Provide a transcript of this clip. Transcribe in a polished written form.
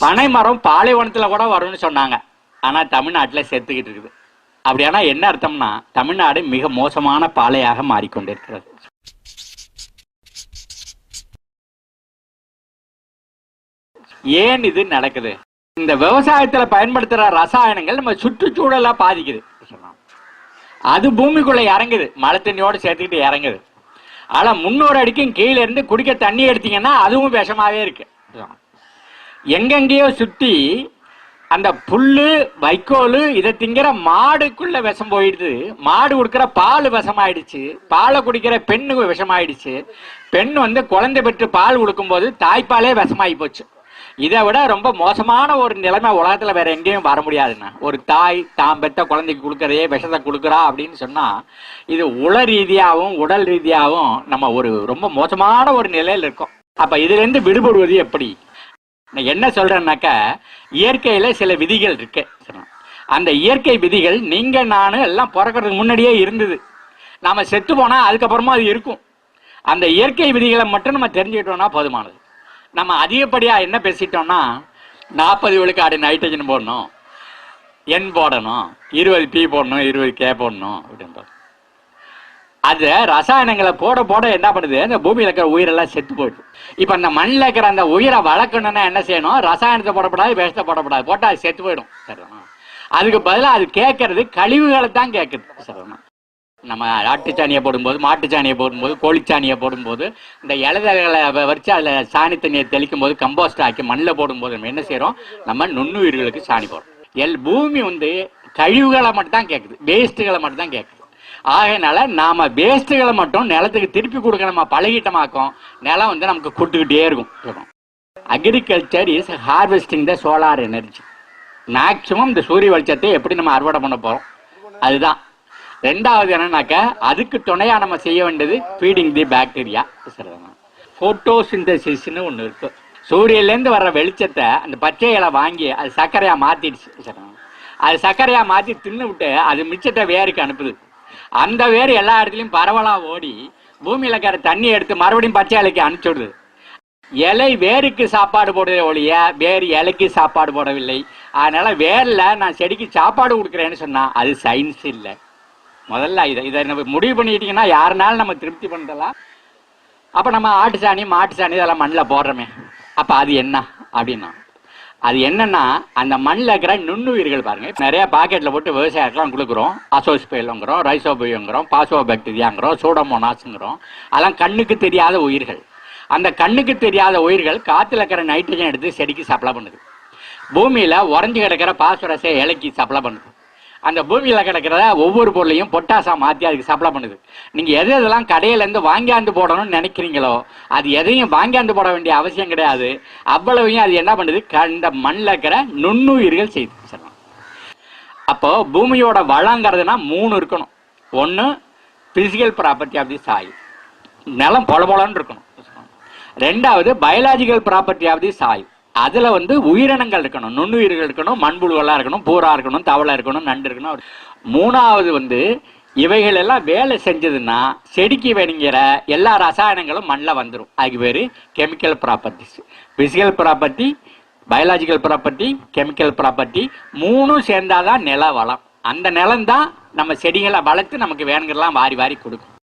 பனை மரம் பாலைவனத்தில் கூட வரும்னு சொன்னாங்க. ஆனால் தமிழ்நாட்டில் செத்துக்கிட்டு இருக்குது. அப்படியானா என்ன அர்த்தம்னா தமிழ்நாடு மிக மோசமான பாலையாக மாறிக்கொண்டிருக்கிறது. ஏன் இது நடக்குது? இந்த விவசாயத்தில் பயன்படுத்துற ரசாயனங்கள் நம்ம சுற்றுச்சூழலா பாதிக்குது. அது பூமிக்குள்ள இறங்குது, மழை தண்ணியோடு சேர்த்துக்கிட்டு இறங்குது. ஆனா 300 அடிக்கும் கீழே இருந்து குடிக்க தண்ணி எடுத்தீங்கன்னா அதுவும் விஷமாவே இருக்கு. எங்கெங்கேயோ சுத்தி அந்த புல்லு வைக்கோல் இதை திங்கிற மாடுக்குள்ள விஷம் போயிடுது. மாடு கொடுக்கிற பால் விஷமாயிடுச்சு, பாலை குடிக்கிற பெண்ணு விஷமாயிடுச்சு. பெண் குழந்தை பெற்று பால் கொடுக்கும் போது தாய்ப்பாலே விஷமாயி போச்சு. இதை விட ரொம்ப மோசமான ஒரு நிலைமை உலகத்துல வேற எங்கேயும் வர முடியாதுன்னா, ஒரு தாய் தாம் பெற்ற குழந்தைக்கு கொடுக்கறதே விஷத்தை கொடுக்குறா அப்படின்னு சொன்னா இது உள ரீதியாகவும் உடல் ரீதியாகவும் நம்ம ஒரு ரொம்ப மோசமான ஒரு நிலையில இருக்கோம். அப்ப இதுல இருந்து விடுபடுவது எப்படி? நான் என்ன சொல்றேன்னாக்க, இயற்கையில சில விதிகள் இருக்கு. அந்த இயற்கை விதிகள் நீங்க நானு எல்லாம் பிறக்கிறதுக்கு முன்னாடியே இருந்தது. நாம செத்து போனா அதுக்கப்புறமா அது இருக்கும். அந்த இயற்கை விதிகளை மட்டும் நம்ம தெரிஞ்சுக்கிட்டோம்னா போதுமானது. நம்ம அதிகப்படியா என்ன பேசிட்டோம்னா 40 விழுக்காடு நைட்ரஜன் போடணும், N போடணும், 20 P போடணும், 20 K போடணும் அப்படின்னு. அது ரசாயனங்களை போட போட என்ன பண்ணுது, அந்த பூமியில் இருக்கிற உயிரெல்லாம் செத்து போயிடுது. இப்ப அந்த மண்ணில் இருக்கிற அந்த உயிரை வளர்க்கணும்னா என்ன செய்யணும்? ரசாயனத்தை போடப்படாது, விஷத்தை போடப்படாது. போட்டா அது செத்து போயிடும். அதுக்கு பதிலாக அது கேட்கறது கழிவுகளை தான் கேட்குது. நம்ம ஆட்டுச்சாணியை போடும்போது, மாட்டுச்சாணியை போடும்போது, கோழிச்சாணியை போடும்போது, இந்த இலைதலைகளை வச்சு அதில் சாணி தண்ணியை தெளிக்கும் போது, கம்போஸ்ட் ஆக்கி மண்ணில் போடும்போது நம்ம என்ன செய்யறோம்? நம்ம நுண்ணுயிர்களுக்கு சாணி போடுறோம். பூமி கழிவுகளை மட்டும் தான் கேட்குது, வேஸ்ட்டுகளை மட்டும் தான் கேட்குது. ஆகையினால நாம வேஸ்ட்டுகளை மட்டும் நிலத்துக்கு திருப்பி கொடுக்க நம்ம பழகிட்டமாக்கும், நிலம் நமக்கு கூட்டுக்கிட்டே இருக்கும். Agriculture is harvesting the solar energy. Maximum இந்த சூரிய வெளிச்சத்தை எப்படி நம்ம அறுவடை பண்ண போறோம் அதுதான். ரெண்டாவது என்னன்னாக்க, அதுக்கு துணையா நம்ம செய்ய வேண்டியது ஃபீடிங் தி பாக்டீரியா. போட்டோசிந்தசிஸ்னு ஒன்று இருக்கு. சூரியன்லேருந்து வர்ற வெளிச்சத்தை அந்த பச்சை இலை வாங்கி அது சர்க்கரையா மாத்திடுச்சு. அது சர்க்கரையா மாத்தி தின்னு விட்டு அது மிச்சத்தை வேருக்கு அனுப்புது. அந்த வேறு எல்லா இடத்துலையும் பரவலா ஓடி பூமியில இருக்கிற தண்ணி எடுத்து மறுபடியும் பச்சை இலைக்கு அனுப்பிச்சுடுது. இலை வேருக்கு சாப்பாடு போடுறதே ஒழிய வேறு இலைக்கு சாப்பாடு போடவில்லை. அதனால வேர்ல நான் செடிக்கு சாப்பாடு கொடுக்குறேன்னு சொன்னா அது சயின்ஸ் இல்லை. முதல்ல இதை நம்ம முடிவு பண்ணிட்டீங்கன்னா யாருனாலும் நம்ம திருப்தி பண்ணலாம். அப்ப நம்ம ஆட்டு சாணி மாட்டு சாணி இதெல்லாம் மண்ணில் போடுறோமே, அப்ப அது என்ன அப்படின்னா, அது என்னன்னா அந்த மண்ணில் இருக்கிற நுண்ணுயிர்கள் பாருங்க. நிறைய பாக்கெட்ல போட்டு விவசாயத்துலாம் கொடுக்குறோம். அசோஸ்பெயிலுங்கிறோம், ரைசோபியோங்கிறோம், பாசோபாக்டீரியாங்கிறோம், சூடோமோனாஸ்ங்கிறோம். அதெல்லாம் கண்ணுக்கு தெரியாத உயிர்கள். அந்த கண்ணுக்கு தெரியாத உயிர்கள் காத்துல இருக்கிற நைட்ரஜன் எடுத்து செடிக்கு சப்ளை பண்ணுது. பூமியில உறைஞ்சு கிடக்கிற பாஸ்பரஸை இலைக்கு சப்ளை பண்ணுது. அந்த பூமியில கிடக்கிற ஒவ்வொரு பொருளையும் பொட்டாசா மாற்றி அதுக்கு சப்ளை பண்ணுது. நீங்க எது எதெல்லாம் கடையிலேருந்து வாங்கியாந்து போடணும்னு நினைக்கிறீங்களோ அது எதையும் வாங்கியாந்து போட வேண்டிய அவசியம் கிடையாது. அவ்வளவையும் அது என்ன பண்ணுது, இந்த மண்ணில் இருக்கிற நுண்ணுயிர்கள் செய்து. அப்போ பூமியோட வளங்கிறதுனா 3 இருக்கணும். ஒன்று physical property of the soil, நிலம் பொல பொலன்னு இருக்கணும். ரெண்டாவது biological property of the soil, அதுல உயிரினங்கள் இருக்கணும், நுண்ணுயிர்கள் இருக்கணும், மண்புழுவெல்லாம் இருக்கணும், பூரா இருக்கணும், தவளை இருக்கணும், நண்டு இருக்கணும். மூணாவது இவைகள் எல்லாம் வேலை செஞ்சதுன்னா செடிக்கு வேணுங்கிற எல்லா ரசாயனங்களும் மண்ணில் வந்துடும். அதுக்கு பேரு chemical properties. Physical property, biological property, chemical property, 3 சேர்ந்தாதான் நில வளம். அந்த நிலம் தான் நம்ம செடிகளை வளர்த்து நமக்கு வேணுங்கிறலாம் வாரி வாரி கொடுக்கும்.